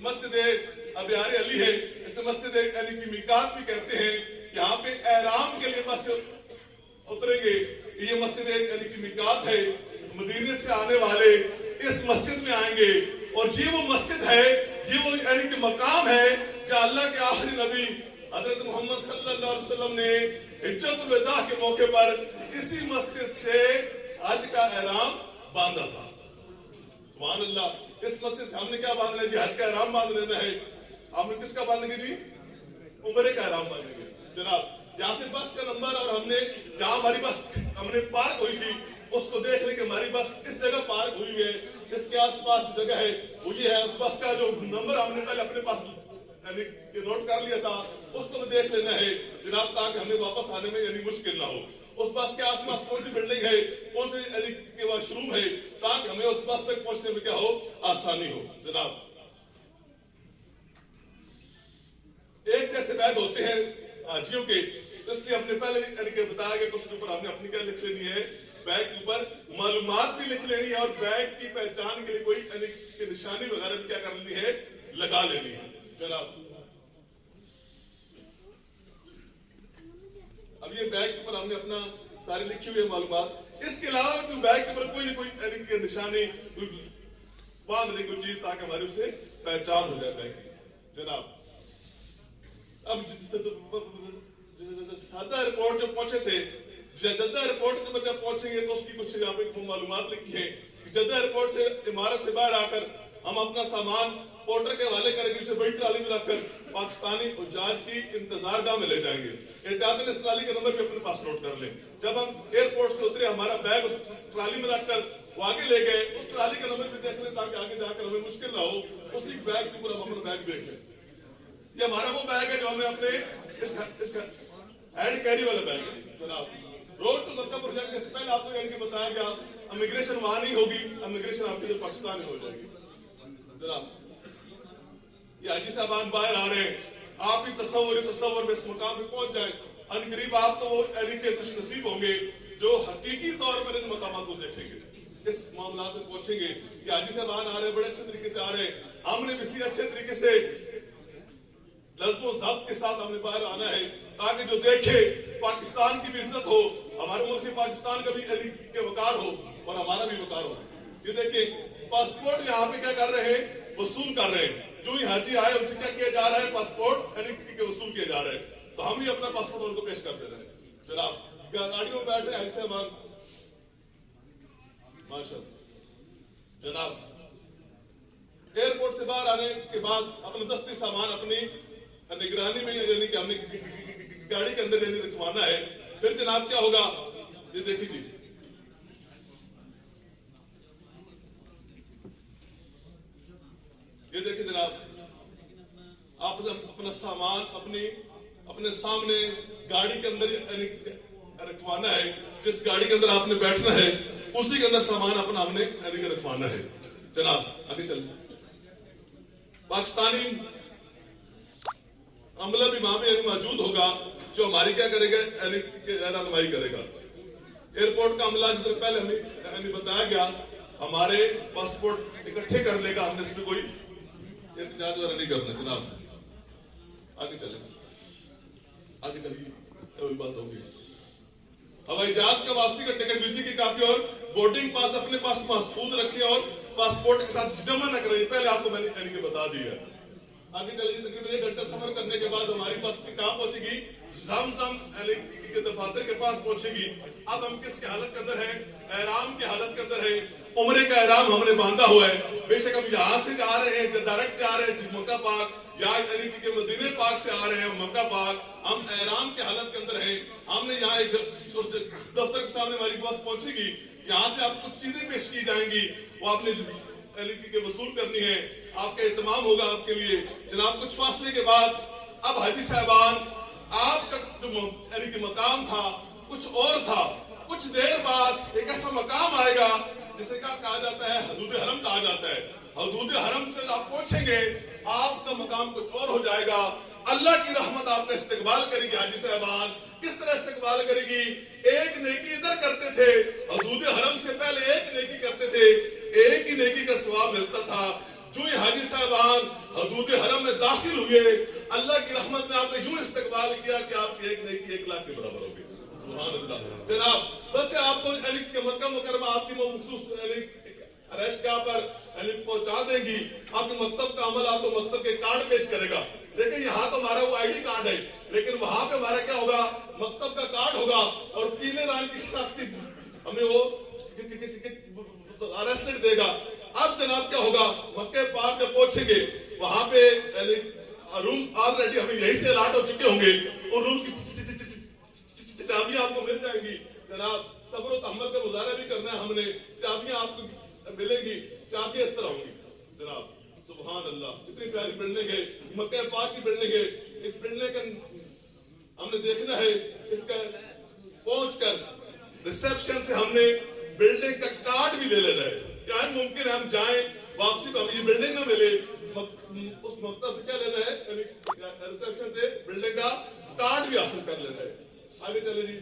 मस्जिद अबियार अली है, इसे मस्जिद अली की मीकात भी कहते हैं। यहाँ पे एहराम के लिए बस उतरेंगे, ये मस्जिद अली की मीकात है। मदीने से आने वाले इस मस्जिद में आएंगे और ये वो मस्जिद है, ये वो यानी कि मकाम है जहाँ अल्लाह के आखिरी नबी हजरत मोहम्मद सल्लल्लाहु अलैहि वसल्लम ने हिज्जतुल विदा के मौके पर इसी मस्जिद से हज का एहराम बांधा था। सुभान अल्लाह। इस मस्जिद से हमने क्या बांधना है जी? हज का एहराम बांध लेना है। हमने किसका बांधेंगे जी? उम्रे का एहराम बांधेंगे जनाब। यहाँ से बस का नंबर और हमने जहाँ हमारी बस हमने पार्क हुई थी उसको देख ले कि हमारी बस किस जगह पार्क हुई है, इसके आसपास जो जगह है वो ये है। उस बस का जो नंबर हमने पहले अपने पास यानी कि नोट कर लिया था, उसको भी देख लेना है जनाब, ताकि हमें वापस आने में यानी मुश्किल ना हो। उस बस के आसपास कौन सी बिल्डिंग है, कौन से यानी के वॉशरूम है, ताकि हमें उस बस तक पहुंचने में क्या हो, आसानी हो जनाब। एक जैसे बैग होते हैं हाजियों के, तो इसलिए हमने पहले यानी कि बताया कि उसके ऊपर हमने अपनी क्या लिख लेनी है, बैग के ऊपर मालूमात भी लिख लेनी है और बैग की पहचान के लिए कोई यानी कि निशानी वगैरह भी क्या कर लेनी है, लगा लेनी है जनाब। अब ये बैग के ऊपर हमने अपना सारी लिखी हुई है मालूमात। इसके अलावा भी बैग के ऊपर कोई ना कोई यानी कि निशानी बांध लें कोई चीज, ताकि हमारी उससे पहचान हो जाए बैग की जनाब। अब जद्दा एयरपोर्ट जब पहुंचे थे, जद्दा एयरपोर्ट के जब पहुंचेंगे तो उसकी कुछ यहाँ पे मालूमात लिखी है। जद्दा एयरपोर्ट से इमारत से बाहर आकर हम अपना सामान पोर्टर के हवाले करेंगे, उसे बड़ी ट्राली में रखकर पाकिस्तानी जहाज की इंतजार गाह में ले जाएंगे। एहतियातन इस ट्राली का नंबर भी अपने पास नोट कर लें। जब हम एयरपोर्ट से उतरे, हमारा बैग उस ट्राली में रखकर वो आगे ले गए, उस ट्राली का नंबर भी देख लें ताकि आगे जाकर हमें मुश्किल ना हो। उसी बैग के ऊपर हम अपना बैग देख लें। ये हमारा वो बैग है जो हमने अपने इसका हैंड कैरी वाला बैग है जनाब। रोड टू मक्का प्रोजेक्ट से पहले आपको यानी कि बताया गया इमिग्रेशन वहां नहीं होगी, इमिग्रेशन आपकी जो पाकिस्तान में हो जाएगी जनाब। ये हाजी साहबान बाहर आ रहे हैं, आप भी तसव्वुर में इस मुकाम पे पहुंच जाए। अनकरीब आप तो वो यानी कि खुश नसीब होंगे जो हकीकी तौर पर इन मकामात को देखेंगे, इस मामला में पहुंचेंगे कि हाजी साहबान आ रहे हैं, बड़े अच्छे तरीके से आ रहे हैं। हमने भी इसी अच्छे तरीके से लज़्म ज़ब्त के साथ हमने बाहर आना है ताकि जो देखे पाकिस्तान की भी इज्जत हो, हमारे मुल्क में पाकिस्तान का भी के वकार हो और हमारा भी वकार हो। ये देखिए पासपोर्ट यहाँ पे क्या कर रहे हैं, वसूल कर रहे हैं। जो ही हाजी आए उनसे क्या किया जा रहा है, पासपोर्ट यानी कि वसूल किया जा रहा है। तो हम भी अपना पासपोर्ट उनको पेश कर दे रहे हैं जनाब। गाड़ियों में बैठ रहे हैं ऐसे माशाअल्लाह जनाब। एयरपोर्ट से बाहर आने के बाद अपने दस्ती सामान अपनी निगरानी में यानी कि हमने गाड़ी के अंदर यानी रखवाना है। फिर जनाब क्या होगा, ये देखिए जी, ये देखिए जनाब, आप अपना सामान अपने सामने गाड़ी के अंदर यानी रखवाना है। जिस गाड़ी के अंदर आपने बैठना है उसी के अंदर सामान अपना हमने यानी कि रखवाना है जनाब। आगे चलिए। पाकिस्तानी अमला भी वहां पे मौजूद होगा जो हमारी क्या करेगा, रहनुमाई करेगा। एयरपोर्ट का अमला जिस तरह पहले हमें बताया गया, हमारे पासपोर्ट इकट्ठे कर लेगा, हमने इसमें कोई एहतजाज वगैरह नहीं करना जनाब। आगे चले, आगे चलिए, कोई बात होगी। हवाई जहाज का वापसी का टिकट, वीजे की कॉपी और बोर्डिंग पास अपने पास महफूज रखें और पासपोर्ट के साथ जमा न करें। पहले आपको मैंने बता दिया। आगे चलिए, तकरीबन 1 घंटा सफर करने के बाद हमारी बस कहाँ पहुंचेगी, ज़मज़म के दफातर के पास पहुंचेगी। अब हम किसके हालत के अंदर है, एहराम की हालत के अंदर है। उम्रे का एहराम हमने बांधा हुआ है। बेशक हम यहाँ से जा रहे हैं, डायरेक्ट जा रहे हैं मक्का पाक या मदीने पाक से आ रहे हैं मक्का पाक, हम एहराम की हालत के अंदर है। हमने यहाँ एक दफ्तर के सामने हमारी बस पहुंचेगी, यहाँ से आप कुछ चीजें पेश की जाएंगी, वो आपने वसूल करनी है, आपका एहतमाम होगा आपके लिए जनाब। कुछ फासले के बाद अब हाजी साहबान आपका जो यानी कि मकाम था कुछ और था। कुछ देर बाद एक ऐसा मकाम आएगा जिसे कहा जाता है हदूद हरम कहा जाता है। हदूद हरम से आप पहुंचेंगे, आपका मकाम कुछ और हो जाएगा। अल्लाह की रहमत आपका इस्तकबाल करेगी। हाजी साहबान किस तरह इस्तकबाल करेगी, एक नेकी इधर करते थे, हदूद हरम से पहले एक नेकी करते थे, एक ही नेकी का सवाब मिलता था। जो ही हाजी साहबान हदूद حدود حرم میں داخل ہوئے, اللہ کی رحمت نے آپ کا یوں استقبال کیا کہ آپ کی ایک نیکی 1 لاکھ کے برابر ہوگی. سبحان اللہ. جناب بس آپ کو مکہ مکرمہ آپ کی مخصوص رہائش گاہ پر پہنچا دیں گی. آپ کے مکتب کا عمل آپ کو مکتب کے کارڈ پیش کرے گا. لیکن یہاں تو ہمارا وہ ID کارڈ ہے, لیکن وہاں پہ ہمارا کیا ہوگا, مکتب کا کارڈ ہوگا اور پیلے رنگ کی شناختی ہمیں وہ ارسٹڈ دے گا. اب جناب کیا ہوگا, مکہ پاک میں پہنچیں گے, وہاں پہ رومز آلریڈی ہمیں یہی سے الاٹ ہو چکے ہوں گے, اور رومز کی چابیاں آپ کو مل جائیں گی. جناب صبر و تحمل کا مظاہرہ بھی کرنا ہے ہم نے, چابیاں آپ کو ملیں گی, چابیاں اس طرح ہوں گی. جناب سبحان اللہ, کتنی پیاری بلڈنگ ہے, مکہ پاک کی بلڈنگ ہے. اس بلڈنگ کا ہم نے دیکھنا ہے, اس کا پہنچ کر ریسپشن سے ہم نے بلڈنگ کا کارڈ بھی لے لینا ہے. کیا ممکن ہے ہم جائیں واپسی کو ہمیں یہ بلڈنگ نہ ملے, اس مکتب سے کیا لینا ہے, ریسپشن سے بلڈنگ کا کارڈ بھی حاصل کر لینا ہے. آگے چلے جی,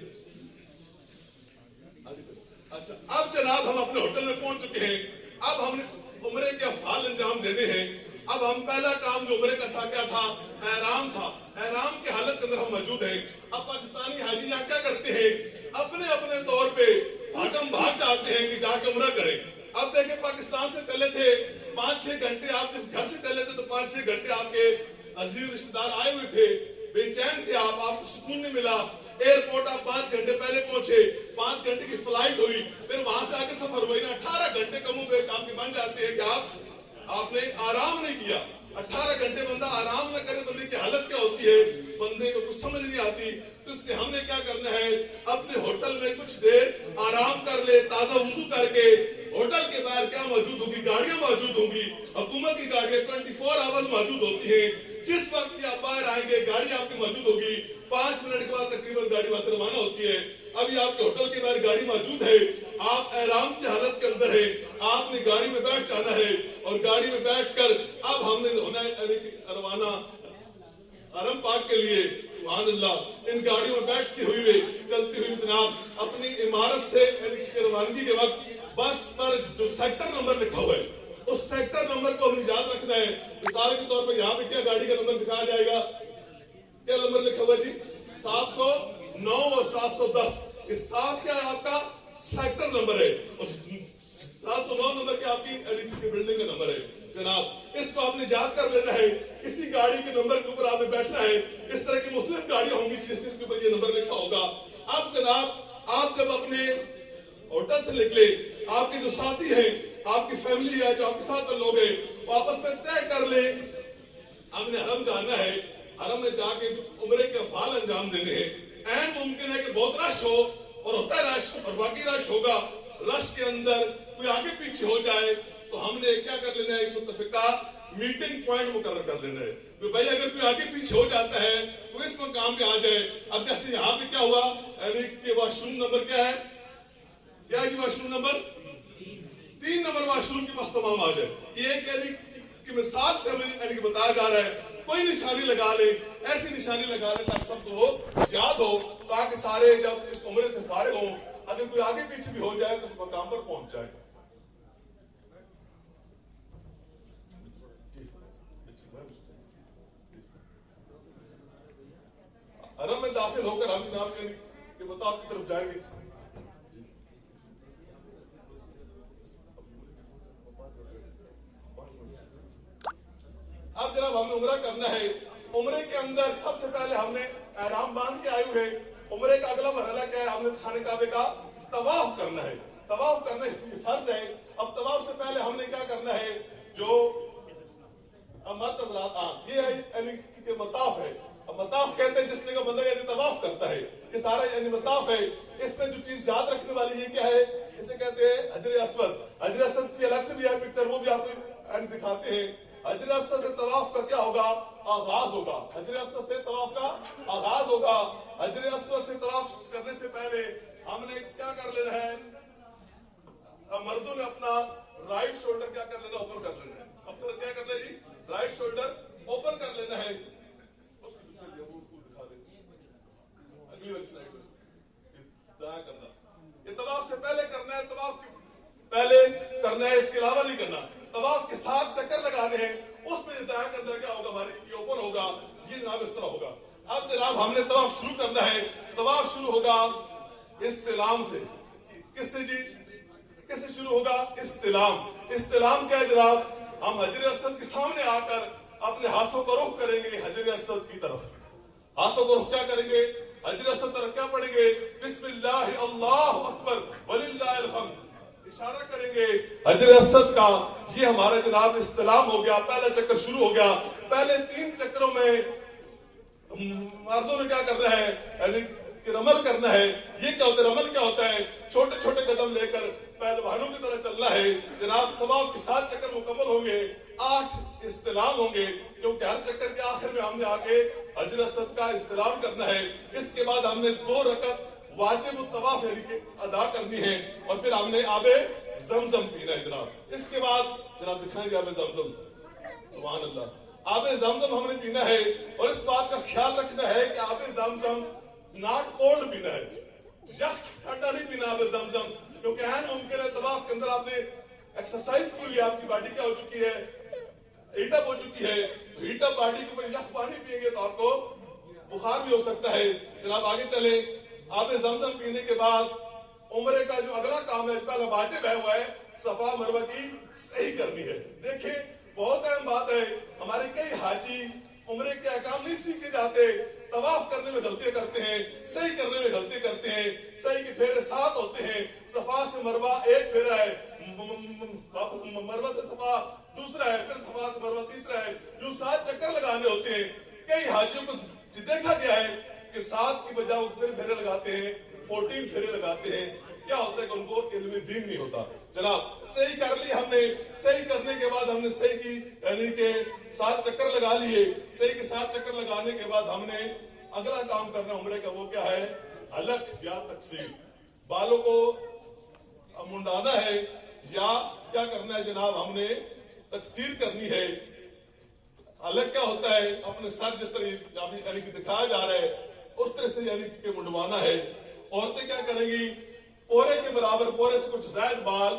آگے چلے. اچھا اب جناب ہم اپنے ہوٹل میں پہنچ چکے ہیں. اب ہم نے عمرے کے افعال انجام دینے ہیں. اب ہم پہلا کام جو عمرے کا تھا کیا تھا, احرام تھا. احرام کی حالت کے اندر ہم موجود ہیں. اب پاکستانی حاجی یہاں کیا کرتے ہیں, اپنے اپنے طور پہ بھاگم بھاگ جاتے ہیں کہ جا کے عمرہ کریں. اب دیکھیں پاکستان سے چلے تھے 5-6 گھنٹے, آپ جب گھر سے چلے تھے تو 5-6 گھنٹے آپ کے عزیز رشتہ دار آئے ہوئے تھے, بے چین تھے آپ کو سکون نہیں ملا. ایئرپورٹ آپ 5 گھنٹے پہلے پہنچے, 5 گھنٹے کی فلائٹ ہوئی, پھر وہاں سے آگے سفر ہوئی نا 18 گھنٹے کم و بیش آپ کے بن جاتے ہیں کہ آپ نے آرام نہیں کیا. 18 گھنٹے بندہ آرام نہ کرے, بندے کی حالت کیا ہوتی ہے, بندے کو کچھ سمجھ نہیں آتی. تو اس لیے ہم نے کیا کرنا ہے, اپنے ہوٹل میں کچھ دیر آرام کر لے, تازہ وضو کر کے. ہوٹل کے باہر کیا موجود ہوگی, گاڑیاں موجود ہوں گی, حکومت کی گاڑیاں 24 آورز موجود ہوتی ہیں. جس وقت کی آپ باہر آئیں گے گاڑی آپ کی موجود ہوگی, 5 منٹ کے بعد تقریباً گاڑی وہاں سے روانہ ہوتی ہے. ابھی آپ کے ہوٹل کے باہر گاڑی موجود ہے, آپ احرام کی حالت کے اندر ہیں, آپ نے گاڑی میں بیٹھ جانا ہے, اور گاڑی میں بیٹھ کر اب ہم نے ہونا ہے روانہ حرم پاک کے لیے. سبحان اللہ, ان گاڑیوں میں بیٹھتی ہوئی چلتی ہوئی جناب اپنی عمارت سے روانگی کے وقت بس پر جو سیکٹر نمبر لکھا ہوا ہے, اس سیکٹر نمبر کو ہمیں یاد رکھنا ہے. مثال کے طور پر یہاں پہ کیا گاڑی کا نمبر دکھایا جائے گا, کیا نمبر لکھا ہوا جی, 709 اور 710. یہ 7 کیا ہے آپ کا سیکٹر نمبر ہے, اور 709 نمبر کیا آپ کی بلڈنگ کا نمبر ہے. جناب اس کو آپ نے یاد کر لینا ہے. اسی گاڑی کے نمبر کے اوپر آپ نے بیٹھنا ہے. اس طرح کی مختلف گاڑیاں ہوں گی جس کے اوپر یہ نمبر لکھا ہوگا. اب جناب آپ جب اپنے ہوٹل سے نکلے, آپ کے جو ساتھی ہیں, آپ کی فیملی ہے, جو آپ کے ساتھ لوگ ہیں, وہ آپس میں طے کر لیں ہم نے حرم جانا ہے, حرم میں جا کے جو عمرے کے افعال انجام دینے ہیں. این ممکن ہے کہ بہت رش ہو, اور ہوتا ہے رش, اور واقعی رش ہوگا. رش کے اندر کوئی آگے پیچھے ہو جائے تو ہم نے کیا کر لینا ہے, ایک متفقہ میٹنگ پوائنٹ مقرر کر لینا ہے کہ بھائی اگر کوئی آگے پیچھے ہو جاتا ہے تو اس مقام پہ آ جائے. اب جیسے یہاں پہ کیا ہوا, یعنی کہ واش روم نمبر کیا ہے, کیا ہے wash room number 3 number wash room کے پاس تمام آ جائے. یہ ایک یعنی کہ مثال سے ہمیں بتایا جا رہا ہے, کوئی نشانی لگا لے, ایسی نشانی لگا لے تاکہ سب کو یاد ہو, تاکہ سارے جب اس عمرے سے فارغ ہوں, اگر کوئی آگے پیچھے بھی ہو جائے تو اس مقام پر پہنچ جائے. حرم میں داخل ہو کر ہم جناب کے مطاف کی طرف جائیں گے. اب جناب ہم نے عمرہ کرنا ہے. عمرے کے اندر سب سے پہلے ہم نے احرام باندھ کے آئے ہوئے. عمرے کا اگلا مرحلہ کیا ہے, ہم نے خانہ کعبے کا طواف کرنا ہے. طواف کرنا فرض ہے. اب طواف سے پہلے ہم نے کیا کرنا ہے, جو یہ ہے یعنی مطاف ہے. اب مطاف کہتے ہیں جس جگہ بندہ یعنی طواف کرتا ہے, یہ سارا یعنی مطاف ہے. اس میں جو چیز یاد رکھنے والی یہ کیا ہے, اسے کہتے ہیں حجر اسود. حجر اسود کی الگ سے بھی ہے پکچر, وہ بھی آپ کو دکھاتے ہیں. حجر اسود سے طواف کا کیا ہوگا, آغاز ہوگا. حجر اسود سے طواف کا آغاز ہوگا. حجر اسود سے طواف کرنے سے پہلے ہم نے کیا کر لینا ہے, مردوں نے اپنا رائٹ شولڈر کیا کر لینا, اوپر کر لینا ہے. اپنا کیا کرنا ہے جی, رائٹ شولڈر اوپن کر لینا ہے. اگلی والی سلائیڈ کرنا, یہ طواف سے پہلے کرنا ہے, طواف پہلے کرنا ہے, اس کے علاوہ نہیں کرنا. طواف کے 7 چکر لگانے ہیں, اس میں دائیں बैक अंदर क्या होगा, हमारी ये ओपन होगा, ये जनाब इस तरह होगा। अब जनाब हमने तवाफ शुरू करना है। तवाफ शुरू होगा इस्तिलाम से। किससे जी? किससे शुरू होगा? इस्तिलाम। इस्तिलाम क्या है जनाब? हम हजर अस्वद के सामने आकर अपने हाथों को रुख करेंगे हजर अस्वद की तरफ। हाथों को रुख क्या करेंगे? हजर अस्वद तरफ क्या पढ़ेंगे? बिस्मिल्लाह अल्लाहु अकबर वलिल्लाहिल हम्द। इशारा करेंगे हजर अस्वद का। ये हमारा जनाब इस्तिलाम हो गया, पहला चक्कर शुरू हो गया। पहले 3 चक्करों में मर्दों ने क्या करना है, यानी कि रमल करना है। ये क्या होता है? रमल क्या होता है? छोटे छोटे कदम लेकर पहलवानों की तरह चलना है जनाब। तवाफ के 7 चक्कर मुकम्मल होंगे, 8 इस्तिलाम होंगे, क्योंकि हर चक्कर के आखिर में हमने आके हजर अस्वद का इस्तिलाम करना है। इसके बाद हमने 2 रकत वाजिब तवाफ अदा करनी है और फिर हमने आबे जमजम पीना है जनाब। इसके बाद जनाब दिखाएंगे आबे जमजम। सुभान अल्लाह। आबे जमजम हमने पीना है और इस बात का ख्याल रखना है कि आबे जमजम नॉट कोल्ड पीना है, यख ठंडा नहीं पीना आबे जमजम, क्योंकि ऐन मुमकिन है तवाफ के अंदर आपने एक्सरसाइज की हुई, आपकी बॉडी क्या हो चुकी है, हीटअप हो चुकी है। हीटअप बॉडी के ऊपर यख पानी पिएंगे तो आपको बुखार भी हो सकता है जनाब। आगे चले। आबे जमजम पीने के बाद उम्रे का जो अगला काम है, पहला वाजिब है, वो है सफा मरवा की सही करनी है। देखें बहुत अहम बात है, हमारे कई हाजी उम्रे के अहकाम नहीं सीखे जाते, तवाफ करने में गलतियां करते हैं, सही करने में गलती करते हैं। सही के फेरे 7 होते हैं। सफा से मरवा 1 फेरा है, मरवा से सफा दूसरा है, फिर सफा से मरवा तीसरा है। जो 7 चक्कर लगाने होते हैं, कई हाजियों को देखा गया है कि 7 की बजाय उतने फेरे लगाते हैं, 14 फेरे लगाते हैं। क्या होता है कि उनको इल्म दीन नहीं होता जनाब। सही कर ली हमने। सही करने के बाद हमने सही की, यानी कि 7 चक्कर लगा लिए। सही के 7 चक्कर लगाने के बाद हमने अगला काम करना उम्रे का, वो क्या है? हलक या तकसीर। बालों को मुंडाना है या क्या करना है जनाब? हमने तकसीर करनी है। हलक क्या होता है? अपने सर जिस तरह यानी कि दिखाया जा रहा है उस तरह से यानी कि मुंडवाना है। औरतें क्या करेंगी? पोरे के बराबर, पोरे से कुछ ज्यादा बाल,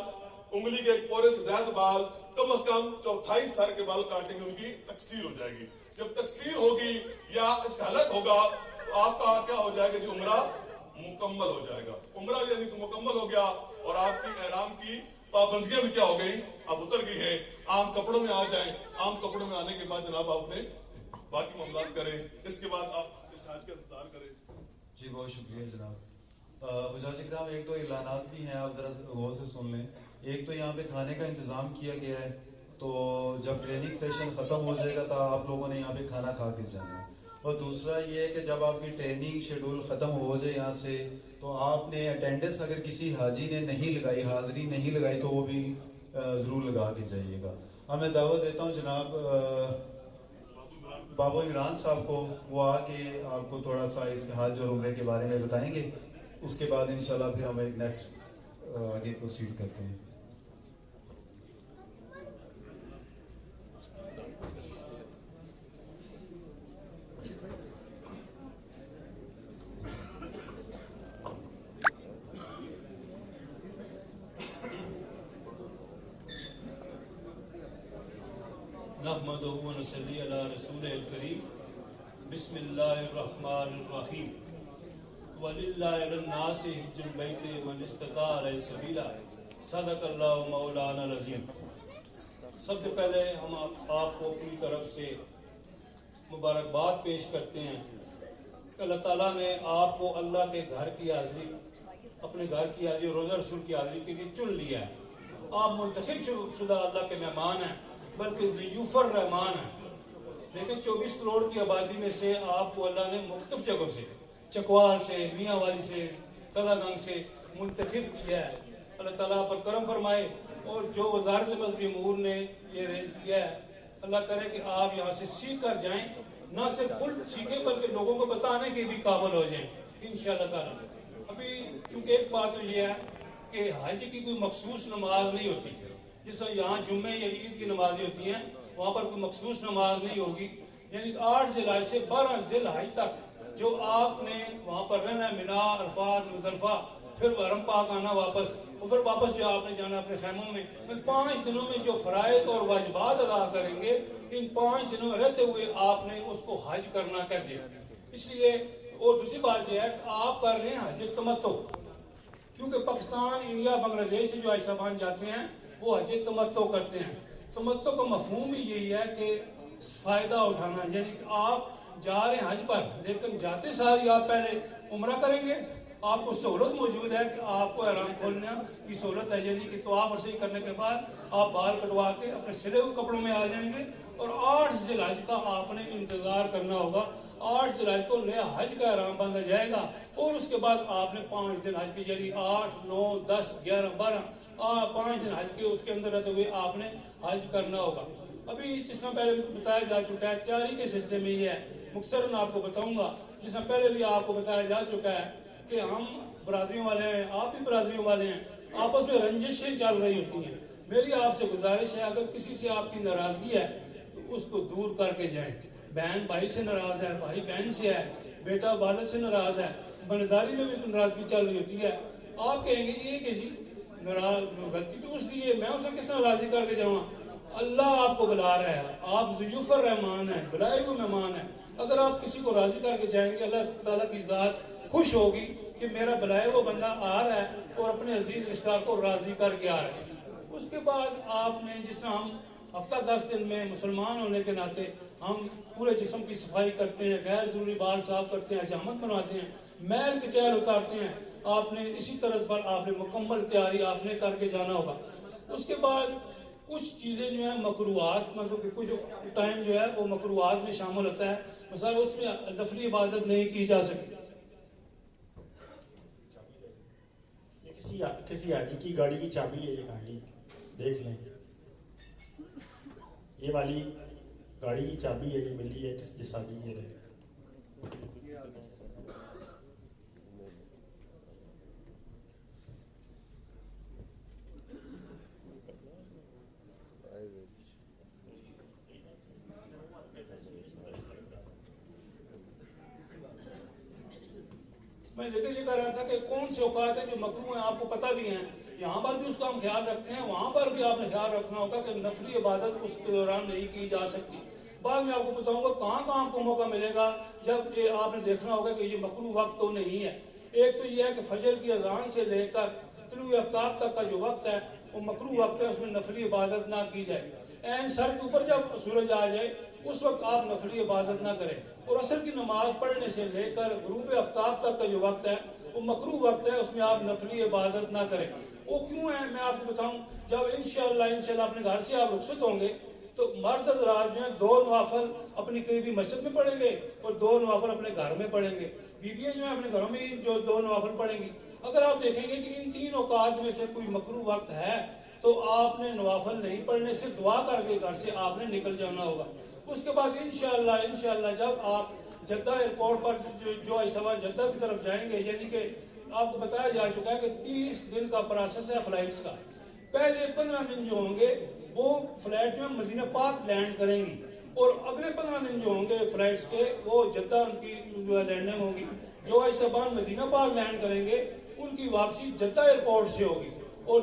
उंगली के पोरे से ज्यादा बाल, कम से कम 4/4 सर के बाल काटेंगे, उनकी तकसीर हो जाएगी। जब तकसीर होगी या इसका हलक होगा तो आपका क्या हो जाएगा जी? उम्रा मुकम्मल हो जाएगा। उम्रा यानी कि मुकम्मल हो गया और आपकी ihram की पाबंदियां भी क्या हो गई? अब उतर गई है। आम कपड़ों में आ जाएं। आम कपड़ों में आने के बाद जनाब आपने बाकी मामलात करें। इसके बाद आप इस हाज का इंतजार करें। जी बहुत शुक्रिया जनाब। हुज्जाज इकराम, एक तो ऐलानात भी हैं, आप ज़रा गौर से सुन लें। एक तो यहाँ पे खाने का इंतज़ाम किया गया है, तो जब ट्रेनिंग सेशन ख़त्म हो जाएगा तो आप लोगों ने यहाँ पे खाना खा के जाना है। और दूसरा ये है कि जब आपकी ट्रेनिंग शेड्यूल ख़त्म हो जाए यहाँ से, तो आपने अटेंडेंस अगर किसी हाजी ने नहीं लगाई, हाज़री नहीं लगाई, तो वो भी ज़रूर लगा के जाइएगा। अब मैं दावत देता हूँ जनाब बाबू इमरान साहब को, वो आके आपको थोड़ा सा इस हज और उम्रे के बारे में बताएंगे। उसके बाद इंशाल्लाह फिर हम एक नेक्स्ट आगे प्रोसीड करते हैं। नहमदुहु व नसल्ली अला रसूलिल करीम। बिस्मिल्लाहिर्रहमानिर्रहीम। वलिल्लाहि लिन्नासि हिज्जुल बैति मन इस्तता इलैहि सबीला। सदक़ल्लाहु मौलाना अज़ीम। सबसे पहले हम आपको अपनी तरफ से मुबारकबाद पेश करते हैं कि अल्लाह ताला ने आपको अल्लाह के घर की हाज़िरी, अपने घर की हाज़िरी, रोज़ा रसूल की हाज़िरी के लिए चुन लिया है। आप मुंतखब शुदा अल्लाह के मेहमान हैं, बल्कि ज़ियूफ़र रहमान हैं। लेकिन 24 करोड़ की आबादी में से आपको अल्लाह ने मुख्तलिफ जगहों से, चकवाल से, मियाँ वाली से, कलागंग से मुंतखब किया है। अल्लाह ताला पर करम फरमाए। और जो वज़ारत मज़हबी अमूर ने ये अरेंज किया है, अल्लाह करे कि आप यहाँ से सीख कर जाएँ, ना सिर्फ खुद सीखें बल्कि लोगों को बताने के भी काबिल हो जाएँ इंशाअल्लाह ताला। अभी क्योंकि एक बात तो ये है कि हज की कोई मखसूस नमाज नहीं होती, जिस तरह यहाँ जुम्मे या ईद की नमाजें होती हैं, वहाँ पर कोई मखसूस नमाज नहीं होगी। यानी 8 ज़िलहज से 12 ज़िलहज तक जो आपने वहाँ पर रहना है, मिना, अरफात, मुज़दलिफ़ा, फिर हरम पाक आना वापस, اور پھر واپس جو آپ نے جانا اپنے خیموں میں. 5 دنوں میں جو فرائض اور واجبات ادا کریں گے ان 5 دنوں میں رہتے ہوئے آپ نے اس کو حج کرنا کر دیا. اس لیے اور دوسری بات یہ ہے کہ آپ کر رہے ہیں حج تمتع، کیونکہ پاکستان، انڈیا، بنگلہ دیش سے جو حج صاحبان جاتے ہیں وہ حج تمتع کرتے ہیں. تمتع کا مفہوم ہی یہی ہے کہ فائدہ اٹھانا، یعنی کہ آپ جا رہے ہیں حج پر لیکن جاتے ساری آپ پہلے عمرہ کریں گے. آپ کو سہولت موجود ہے کہ آپ کو احرام کھولنے کی سہولت ہے، یعنی کہ طواف اور سعی کرنے کے بعد آپ بال کٹوا کے اپنے سلے ہوئے کپڑوں میں آ جائیں گے. اور 8 ذی الحج کا آپ نے انتظار کرنا ہوگا. 8 ذی الحج کو نیا حج کا احرام باندھا جائے گا اور اس کے بعد آپ نے 5 دن حج کی، یعنی 8، 9، 10، 11، 12 5 دن حج کے اس کے اندر رہتے ہوئے آپ نے حج کرنا ہوگا. ابھی جس طرح پہلے بتایا جا چکا ہے تیاری کے سلسلے میں یہ ہے، مختصراً آپ کو بتاؤں گا. جس طرح پہلے بھی آپ کو بتایا جا چکا ہے کہ ہم برادریوں والے ہیں، آپ بھی برادریوں والے ہیں، آپس میں رنجشیں چل رہی ہوتی ہیں. میری آپ سے گزارش ہے اگر کسی سے آپ کی ناراضگی ہے تو اس کو دور کر کے جائیں. بہن بھائی سے ناراض ہے، بھائی بہن سے ہے، بیٹا والد سے ناراض ہے، بنداری میں بھی ناراضگی چل رہی ہوتی ہے. آپ کہیں گے یہ کہ جی غلطی تو اس کی ہے، میں اسے کس طرح راضی کر کے جاؤں؟ اللہ آپ کو بلا رہا ہے، آپ ضیوف الرحمان ہیں، بلائے ہوئے مہمان ہیں. اگر آپ کسی کو راضی کر کے جائیں گے اللہ تعالیٰ کی ذات خوش ہوگی کہ میرا بلائے وہ بندہ آ رہا ہے اور اپنے عزیز رشتہ دار کو راضی کر کے آ رہا ہے. اس کے بعد آپ نے جس طرح ہم ہفتہ 10 دن میں مسلمان ہونے کے ناطے ہم پورے جسم کی صفائی کرتے ہیں، غیر ضروری بال صاف کرتے ہیں، حجامت بنواتے ہیں، میل کچیل اتارتے ہیں، آپ نے اسی طرز پر آپ نے مکمل تیاری آپ نے کر کے جانا ہوگا. اس کے بعد کچھ چیزیں جو ہیں مکروہات، مطلب کہ کچھ ٹائم جو ہے وہ مکروہات میں شامل ہوتا ہے. مثلا اس میں نفلی عبادت نہیں کی جا سکتی. کسی حاجی کی گاڑی کی چابی ہے، یہ گاڑی دیکھ لیں، یہ والی گاڑی کی چابی ہے، یہ ملی ہے جس حاجی کی ہے. میں ذکر یہ کہہ رہا تھا کہ کون سے اوقات ہیں جو مکروہ ہیں آپ کو پتہ بھی ہیں، یہاں پر بھی اس کا ہم خیال رکھتے ہیں، وہاں پر بھی آپ نے خیال رکھنا ہوگا کہ نفلی عبادت اس کے دوران نہیں کی جا سکتی. بعد میں آپ کو بتاؤں گا کہاں کہاں آپ کو موقع ملے گا جب یہ آپ نے دیکھنا ہوگا کہ یہ مکروہ وقت تو نہیں ہے. ایک تو یہ ہے کہ فجر کی اذان سے لے کر طلوع آفتاب تک کا جو وقت ہے وہ مکروہ وقت ہے، اس میں نفلی عبادت نہ کی جائے. عین سر کے اوپر جب سورج آ جائے اس وقت آپ نفلی عبادت نہ کریں. اور عصر کی نماز پڑھنے سے لے کر غروب آفتاب تک کا جو وقت ہے وہ مکروہ وقت ہے، اس میں آپ نفلی عبادت نہ کریں. وہ کیوں ہے میں آپ کو بتاؤں. جب انشاءاللہ اپنے گھر سے آپ رخصت ہوں گے تو مرد حضرات جو ہیں 2 نوافل اپنی قریبی مسجد میں پڑھیں گے اور 2 نوافل اپنے گھر میں پڑھیں گے. بیویاں جو ہیں اپنے گھروں میں جو 2 نوافل پڑھیں گی. اگر آپ دیکھیں گے کہ ان 3 اوقات میں سے کوئی مکروہ وقت ہے تو آپ نے نوافل نہیں پڑھنے سے دعا کر کے گھر سے آپ نے نکل جانا ہوگا. اس کے بعد انشاءاللہ جب آپ جدہ ایئرپورٹ پر جو ایسا جدہ کی طرف جائیں گے، یعنی کہ آپ کو بتایا جا چکا ہے کہ 30 دن کا پروسیس ہے فلائٹس کا. پہلے 15 دن جو ہوں گے وہ فلائٹ جو ہے مدینہ پاک لینڈ کریں گی اور اگلے 15 دن جو ہوں گے فلائٹس کے وہ جدہ ان کی جو ہے لینڈنگ ہوگی. جو ایسا مدینہ پاک لینڈ کریں گے ان کی واپسی جدہ ایئرپورٹ سے ہوگی. اور